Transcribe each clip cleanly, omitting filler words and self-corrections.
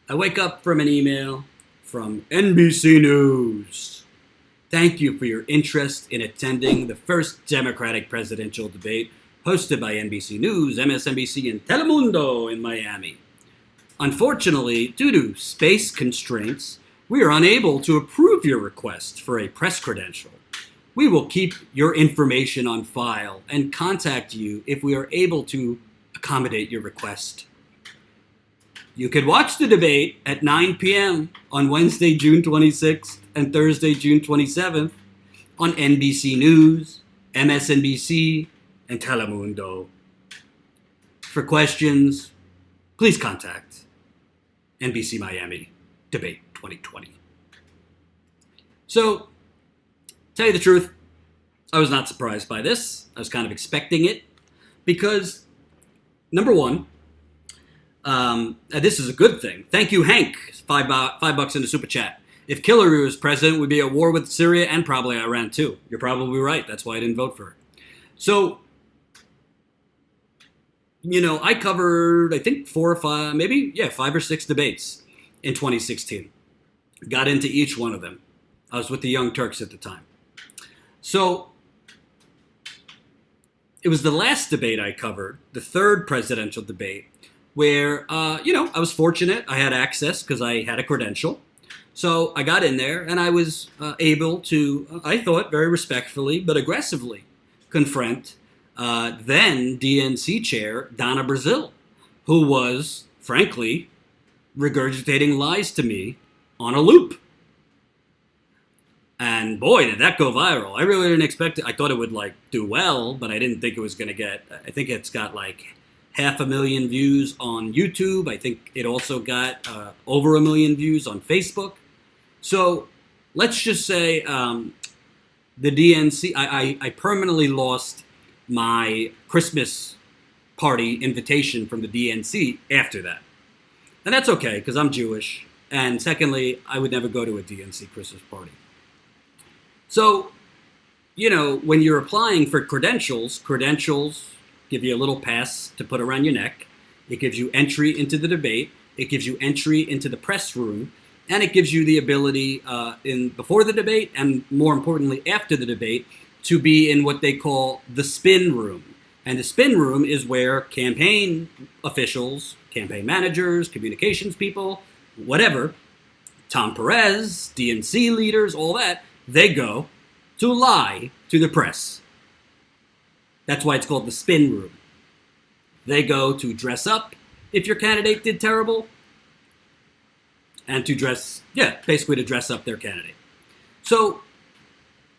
I wake up from an email from NBC News. Thank you for your interest in attending the first Democratic presidential debate hosted by NBC News, MSNBC, and Telemundo in Miami. Unfortunately, due to space constraints, we are unable to approve your request for a press credential. We will keep your information on file and contact you if we are able to accommodate your request. You could watch the debate at 9 p.m. on Wednesday, June 26th and Thursday, June 27th on NBC News, MSNBC, and Telemundo. For questions, please contact NBC Miami Debate 2020. So, tell you the truth, I was not surprised by this. I was kind of expecting it because, number one, this is a good thing. Thank you, Hank. $5 in the super chat. If Hillary was president, we'd be at war with Syria and probably Iran too. You're probably right. That's why I didn't vote for her. So, I covered, I think 4 or 5, maybe, 5 or 6 debates in 2016. Got into each one of them. I was with the Young Turks at the time. So, it was the last debate I covered, the third presidential debate, where, I was fortunate. I had access because I had a credential. So I got in there and I was able to, I thought, very respectfully but aggressively confront then DNC chair Donna Brazile, who was, frankly, regurgitating lies to me on a loop. And boy, did that go viral. I really didn't expect it. I thought it would do well, but I didn't think it was going to get, I think it's got 500,000 views on YouTube. I think it also got over 1 million views on Facebook. So let's just say the DNC, I permanently lost my Christmas party invitation from the DNC after that. And that's okay, because I'm Jewish. And secondly, I would never go to a DNC Christmas party. So, when you're applying for credentials give you a little pass to put around your neck. It gives you entry into the debate. It gives you entry into the press room. And it gives you the ability before the debate and, more importantly, after the debate, to be in what they call the spin room. And the spin room is where campaign officials, campaign managers, communications people, whatever, Tom Perez, DNC leaders, all that, they go to lie to the press. That's why it's called the spin room. They go to dress up if your candidate did terrible, and to basically to dress up their candidate. So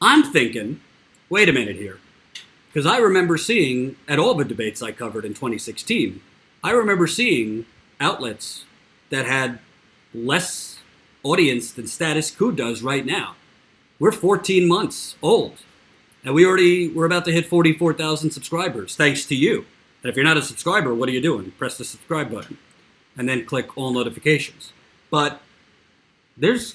I'm thinking, wait a minute here, because I remember seeing at all the debates I covered in 2016, I remember seeing outlets that had less audience than Status Coup does right now. We're 14 months old, and we're about to hit 44,000 subscribers, thanks to you. And if you're not a subscriber, what are you doing? Press the subscribe button, and then click all notifications. But there's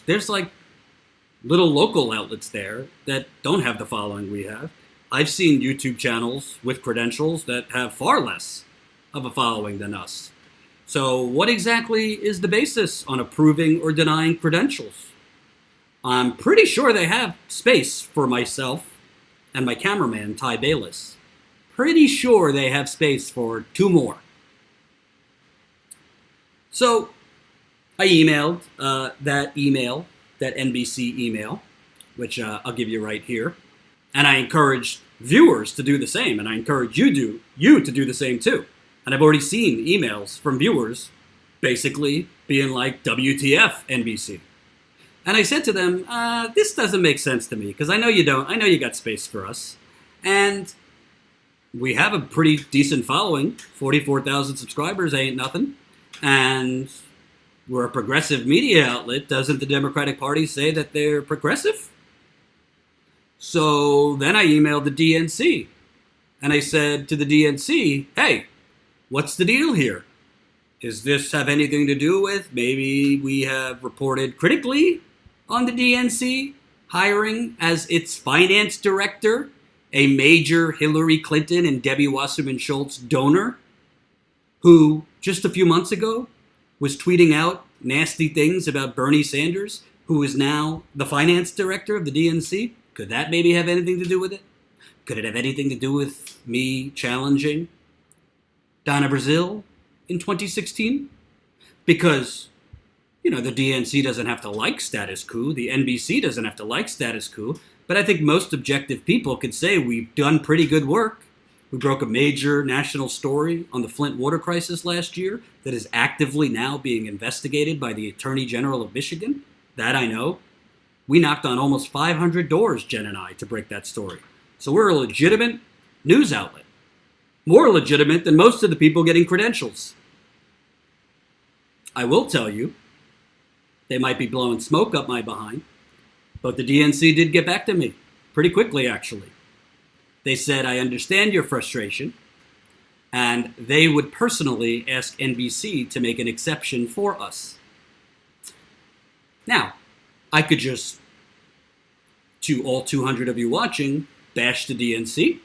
little local outlets there that don't have the following we have. I've seen YouTube channels with credentials that have far less of a following than us. So what exactly is the basis on approving or denying credentials? I'm pretty sure they have space for myself and my cameraman, Ty Bayless. Pretty sure they have space for 2 more. So I emailed that NBC email, which I'll give you right here. And I encouraged viewers to do the same. And I encourage you to do the same too. And I've already seen emails from viewers basically being like, WTF, NBC. And I said to them, this doesn't make sense to me, because I know you don't. I know you got space for us. And we have a pretty decent following. 44,000 subscribers ain't nothing. And we're a progressive media outlet. Doesn't the Democratic Party say that they're progressive? So then I emailed the DNC. And I said to the DNC, hey, what's the deal here? Does this have anything to do with maybe we have reported critically on the DNC hiring as its finance director a major Hillary Clinton and Debbie Wasserman Schultz donor who just a few months ago was tweeting out nasty things about Bernie Sanders, who is now the finance director of the DNC? Could that maybe have anything to do with it? Could it have anything to do with me challenging Donna Brazile in 2016? Because, the DNC doesn't have to like Status Coup. The NBC doesn't have to like Status Coup. But I think most objective people could say we've done pretty good work. We broke a major national story on the Flint water crisis last year that is actively now being investigated by the Attorney General of Michigan. That I know. We knocked on almost 500 doors, Jen and I, to break that story. So we're a legitimate news outlet. More legitimate than most of the people getting credentials. I will tell you, they might be blowing smoke up my behind, but the DNC did get back to me pretty quickly, actually. They said, I understand your frustration, and they would personally ask NBC to make an exception for us. Now, I could just, to all 200 of you watching, bash the DNC,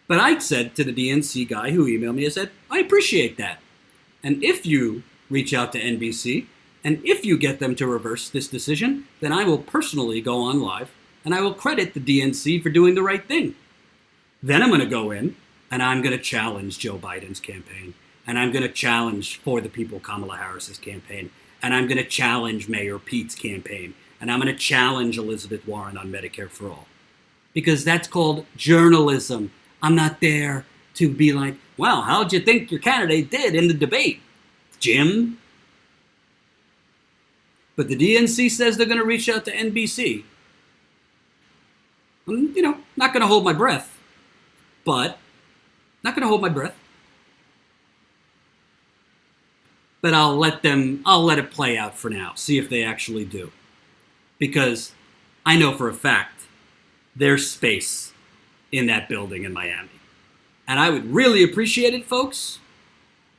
but I said to the DNC guy who emailed me, I said, I appreciate that. And if you reach out to NBC, and if you get them to reverse this decision, then I will personally go on live, and I will credit the DNC for doing the right thing. Then I'm going to go in, and I'm going to challenge Joe Biden's campaign, and I'm going to challenge For the People Kamala Harris's campaign, and I'm going to challenge Mayor Pete's campaign, and I'm going to challenge Elizabeth Warren on Medicare for All. Because that's called journalism. I'm not there to be like, well, how'd you think your candidate did in the debate, Jim? But the DNC says they're going to reach out to NBC. I'm, not going to hold my breath. But I'll let it play out for now. See if they actually do. Because I know for a fact there's space in that building in Miami. And I would really appreciate it, folks.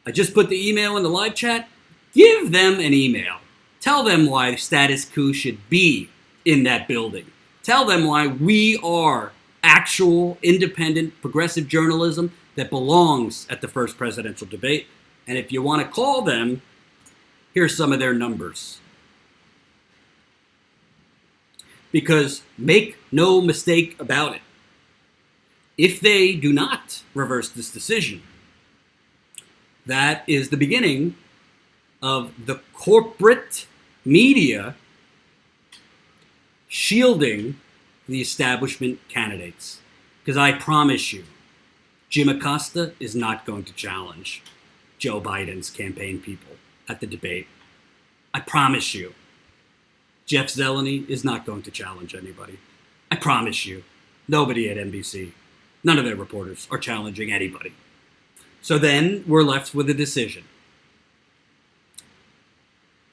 I just put the email in the live chat. Give them an email. Tell them why Status Coup should be in that building. Tell them why we are actual, independent, progressive journalism that belongs at the first presidential debate. And if you want to call them, here's some of their numbers. Because make no mistake about it, if they do not reverse this decision, that is the beginning of the corporate media shielding the establishment candidates. Because I promise you, Jim Acosta is not going to challenge Joe Biden's campaign people at the debate. I promise you. Jeff Zeleny is not going to challenge anybody. I promise you. Nobody at NBC, none of their reporters are challenging anybody. So then we're left with a decision.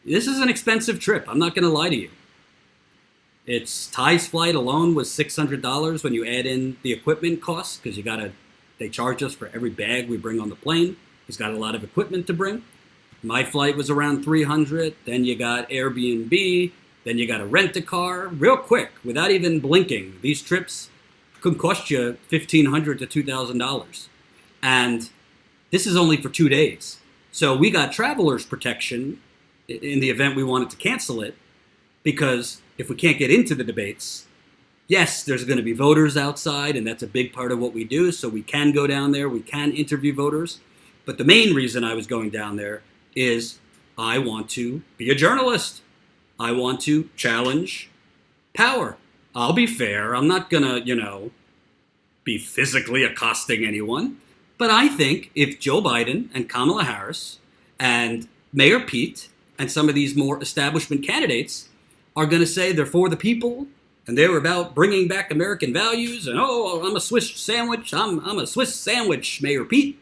This is an expensive trip. I'm not going to lie to you. Ty's flight alone was $600 when you add in the equipment costs, because they charge us for every bag we bring on the plane. He's got a lot of equipment to bring. My flight was around $300. Then you got Airbnb. Then you got to rent a car real quick without even blinking. These trips could cost you $1,500 to $2,000. And this is only for 2 days. So we got traveler's protection in the event we wanted to cancel it, because if we can't get into the debates, yes, there's going to be voters outside, and that's a big part of what we do, so we can go down there, we can interview voters. But the main reason I was going down there is I want to be a journalist. I want to challenge power. I'll be fair. I'm not going to, be physically accosting anyone. But I think if Joe Biden and Kamala Harris and Mayor Pete and some of these more establishment candidates are going to say they're for the people and they're about bringing back American values and, I'm a Swiss sandwich, I'm a Swiss sandwich, Mayor Pete,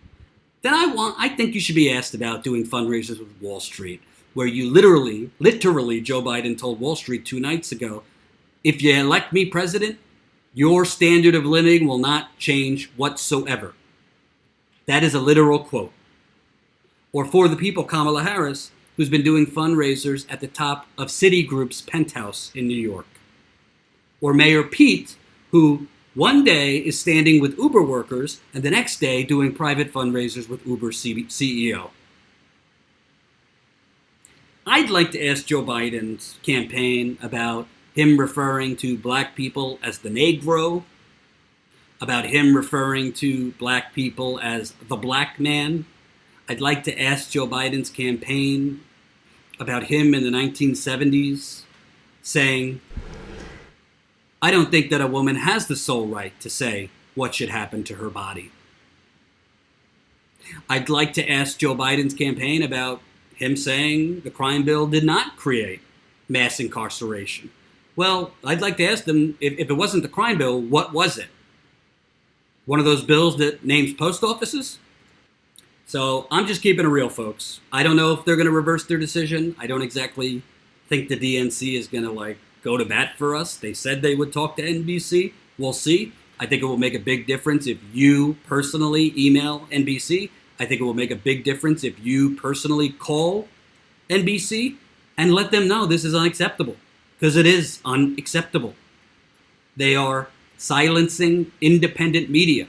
then I think you should be asked about doing fundraisers with Wall Street, where you literally, Joe Biden told Wall Street 2 nights ago, if you elect me president, your standard of living will not change whatsoever. That is a literal quote. Or for the people, Kamala Harris, who's been doing fundraisers at the top of Citigroup's penthouse in New York. Or Mayor Pete, who one day is standing with Uber workers and the next day doing private fundraisers with Uber CEO. I'd like to ask Joe Biden's campaign about him referring to black people as the Negro, about him referring to black people as the black man. I'd like to ask Joe Biden's campaign about him in the 1970s saying, I don't think that a woman has the sole right to say what should happen to her body. I'd like to ask Joe Biden's campaign about him saying the crime bill did not create mass incarceration. Well, I'd like to ask them, if it wasn't the crime bill, what was it? One of those bills that names post offices? So I'm just keeping it real, folks. I don't know if they're going to reverse their decision. I don't exactly think the DNC is going to go to bat for us. They said they would talk to NBC. We'll see. I think it will make a big difference if you personally email NBC. I think it will make a big difference if you personally call NBC and let them know this is unacceptable, because it is unacceptable. They are silencing independent media.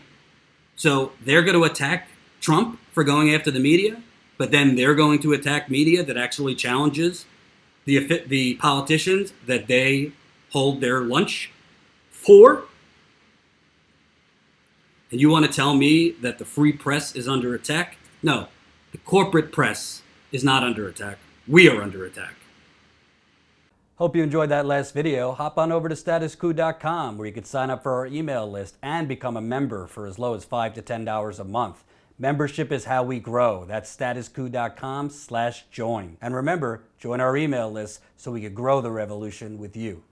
So they're going to attack Trump for going after the media, but then they're going to attack media that actually challenges the politicians that they hold their lunch for. And you want to tell me that the free press is under attack? No, the corporate press is not under attack. We are under attack. Hope you enjoyed that last video. Hop on over to statuscoup.com where you can sign up for our email list and become a member for as low as $5 to $10 a month. Membership is how we grow. That's statuscoup.com/join. And remember, join our email list so we can grow the revolution with you.